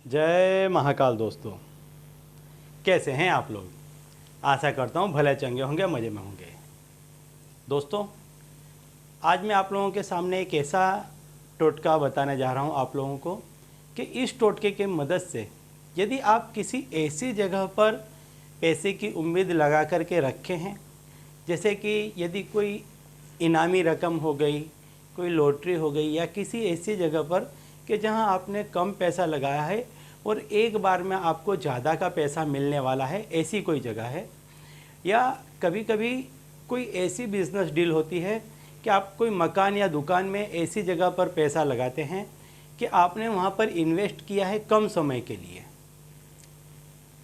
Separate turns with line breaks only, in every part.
जय महाकाल दोस्तों, कैसे हैं आप लोग। आशा करता हूँ भले चंगे होंगे, मज़े में होंगे। दोस्तों, आज मैं आप लोगों के सामने एक ऐसा टोटका बताने जा रहा हूँ आप लोगों को कि इस टोटके की मदद से यदि आप किसी ऐसी जगह पर पैसे की उम्मीद लगा करके रखे हैं, जैसे कि यदि कोई इनामी रकम हो गई, कोई लॉटरी हो गई, या किसी ऐसी जगह पर कि जहां आपने कम पैसा लगाया है और एक बार में आपको ज़्यादा का पैसा मिलने वाला है, ऐसी कोई जगह है। या कभी कभी कोई ऐसी बिजनेस डील होती है कि आप कोई मकान या दुकान में ऐसी जगह पर पैसा लगाते हैं कि आपने वहां पर इन्वेस्ट किया है कम समय के लिए।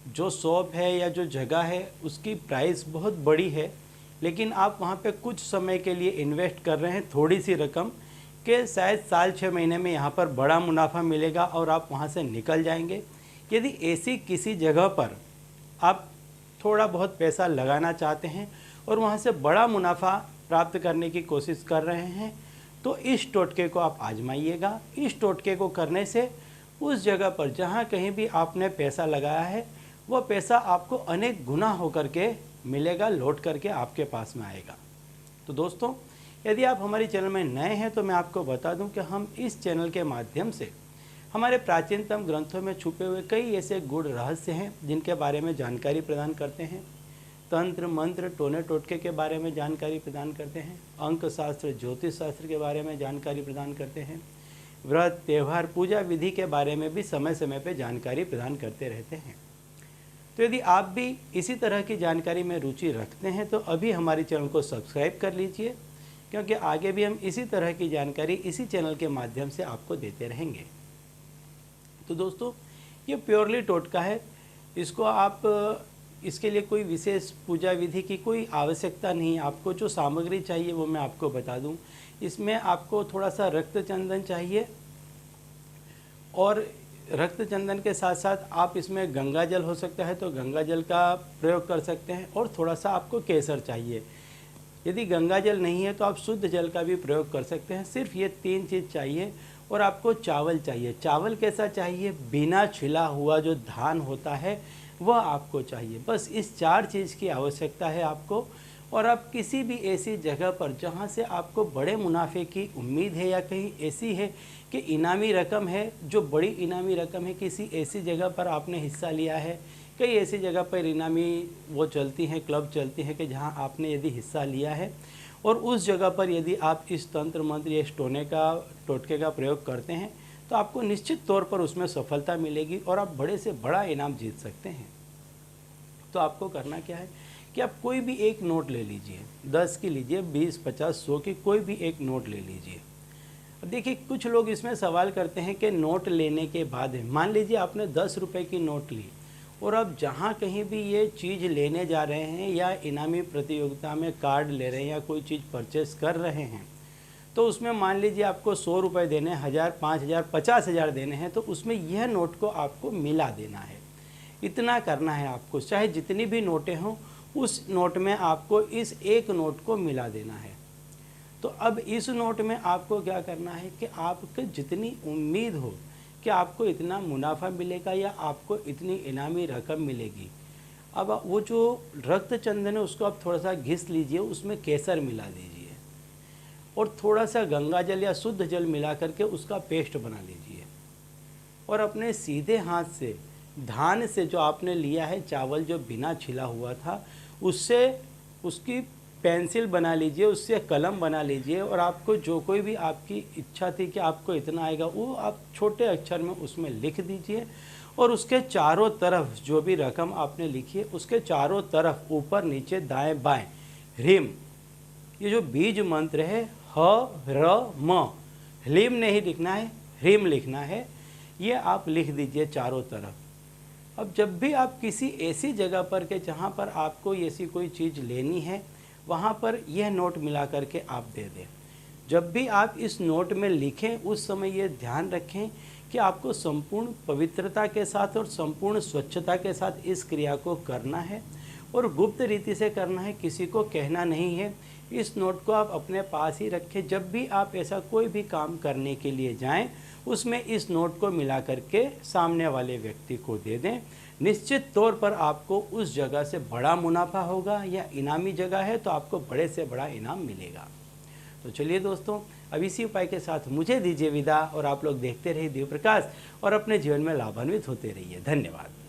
जो शॉप है या जो जगह है उसकी प्राइस बहुत बड़ी है, लेकिन आप वहाँ पे कुछ समय के लिए इन्वेस्ट कर रहे हैं थोड़ी सी रकम कि शायद साल 6 महीने में यहाँ पर बड़ा मुनाफा मिलेगा और आप वहाँ से निकल जाएंगे। यदि ऐसी किसी जगह पर आप थोड़ा बहुत पैसा लगाना चाहते हैं और वहाँ से बड़ा मुनाफा प्राप्त करने की कोशिश कर रहे हैं, तो इस टोटके को आप आजमाइएगा। इस टोटके को करने से उस जगह पर जहाँ कहीं भी आपने पैसा लगाया है वो पैसा आपको अनेक गुना होकर के मिलेगा, लौट करके आपके पास में आएगा। तो दोस्तों, यदि आप हमारे चैनल में नए हैं तो मैं आपको बता दूं कि हम इस चैनल के माध्यम से हमारे प्राचीनतम ग्रंथों में छुपे हुए कई ऐसे गूढ़ रहस्य हैं जिनके बारे में जानकारी प्रदान करते हैं। तंत्र मंत्र टोने टोटके के बारे में जानकारी प्रदान करते हैं। अंक शास्त्र ज्योतिष शास्त्र के बारे में जानकारी प्रदान करते हैं। व्रत त्यौहार पूजा विधि के बारे में भी समय समय पर जानकारी प्रदान करते रहते हैं। तो यदि आप भी इसी तरह की जानकारी में रुचि रखते हैं तो अभी हमारे चैनल को सब्सक्राइब कर लीजिए, क्योंकि आगे भी हम इसी तरह की जानकारी इसी चैनल के माध्यम से आपको देते रहेंगे। तो दोस्तों, ये प्योरली टोटका है। इसको आप इसके लिए कोई विशेष पूजा विधि की कोई आवश्यकता नहीं। आपको जो सामग्री चाहिए वो मैं आपको बता दूं। इसमें आपको थोड़ा सा रक्त चंदन चाहिए, और रक्त चंदन के साथ साथ आप इसमें गंगा जल हो सकता है तो गंगा जल का प्रयोग कर सकते हैं, और थोड़ा सा आपको केसर चाहिए। यदि गंगा जल नहीं है तो आप शुद्ध जल का भी प्रयोग कर सकते हैं। सिर्फ ये 3 चीज़ चाहिए। और आपको चावल चाहिए। चावल कैसा चाहिए? बिना छिला हुआ जो धान होता है वह आपको चाहिए। बस इस 4 चीज़ की आवश्यकता है आपको। और आप किसी भी ऐसी जगह पर जहाँ से आपको बड़े मुनाफे की उम्मीद है, या कहीं ऐसी है कि इनामी रकम है, जो बड़ी इनामी रकम है, किसी ऐसी जगह पर आपने हिस्सा लिया है। कई ऐसी जगह पर इनामी वो चलती हैं, क्लब चलती हैं कि जहाँ आपने यदि हिस्सा लिया है और उस जगह पर यदि आप इस तंत्र मंत्र या इस टोटके का प्रयोग करते हैं तो आपको निश्चित तौर पर उसमें सफलता मिलेगी और आप बड़े से बड़ा इनाम जीत सकते हैं। तो आपको करना क्या है कि आप कोई भी एक नोट ले लीजिए। 10 की लीजिए, 20, 50, 100 की कोई भी एक नोट ले लीजिए। अब देखिए, कुछ लोग इसमें सवाल करते हैं कि नोट लेने के बाद मान लीजिए आपने 10 रुपये की नोट ली और अब जहाँ कहीं भी ये चीज़ लेने जा रहे हैं या इनामी प्रतियोगिता में कार्ड ले रहे हैं या कोई चीज़ परचेस कर रहे हैं, तो उसमें मान लीजिए आपको 100 रुपये देने, 1000, 5000, 50,000 देने हैं, तो उसमें यह नोट को आपको मिला देना है। इतना करना है आपको। चाहे जितनी भी नोटें हों, उस नोट में आपको इस एक नोट को मिला देना है। तो अब इस नोट में आपको क्या करना है कि आपको जितनी उम्मीद हो कि आपको इतना मुनाफा मिलेगा या आपको इतनी इनामी रकम मिलेगी, अब वो जो रक्त चंदन है उसको आप थोड़ा सा घिस लीजिए, उसमें केसर मिला दीजिए और थोड़ा सा गंगा जल या शुद्ध जल मिला करके उसका पेस्ट बना लीजिए। और अपने सीधे हाथ से धान से जो आपने लिया है चावल, जो बिना छिला हुआ था, उससे उसकी पेंसिल बना लीजिए, उससे कलम बना लीजिए। और आपको जो कोई भी आपकी इच्छा थी कि आपको इतना आएगा, वो आप छोटे अक्षर में उसमें लिख दीजिए। और उसके चारों तरफ जो भी रकम आपने लिखी है उसके चारों तरफ ऊपर नीचे दाएं बाएं ह्रीम, ये जो बीज मंत्र है, ह र म, ह्लीम नहीं लिखना है, ह्रीम लिखना है, ये आप लिख दीजिए चारों तरफ। अब जब भी आप किसी ऐसी जगह पर के जहाँ पर आपको ऐसी कोई चीज़ लेनी है, वहाँ पर यह नोट मिला करके आप दे दें। जब भी आप इस नोट में लिखें उस समय ये ध्यान रखें कि आपको संपूर्ण पवित्रता के साथ और संपूर्ण स्वच्छता के साथ इस क्रिया को करना है और गुप्त रीति से करना है, किसी को कहना नहीं है। इस नोट को आप अपने पास ही रखें। जब भी आप ऐसा कोई भी काम करने के लिए जाएं उसमें इस नोट को मिला करके सामने वाले व्यक्ति को दे दें। निश्चित तौर पर आपको उस जगह से बड़ा मुनाफा होगा, या इनामी जगह है तो आपको बड़े से बड़ा इनाम मिलेगा। तो चलिए दोस्तों, अब इसी उपाय के साथ मुझे दीजिए विदा, और आप लोग देखते रहिए दिव्य प्रकाश और अपने जीवन में लाभान्वित होते रहिए। धन्यवाद।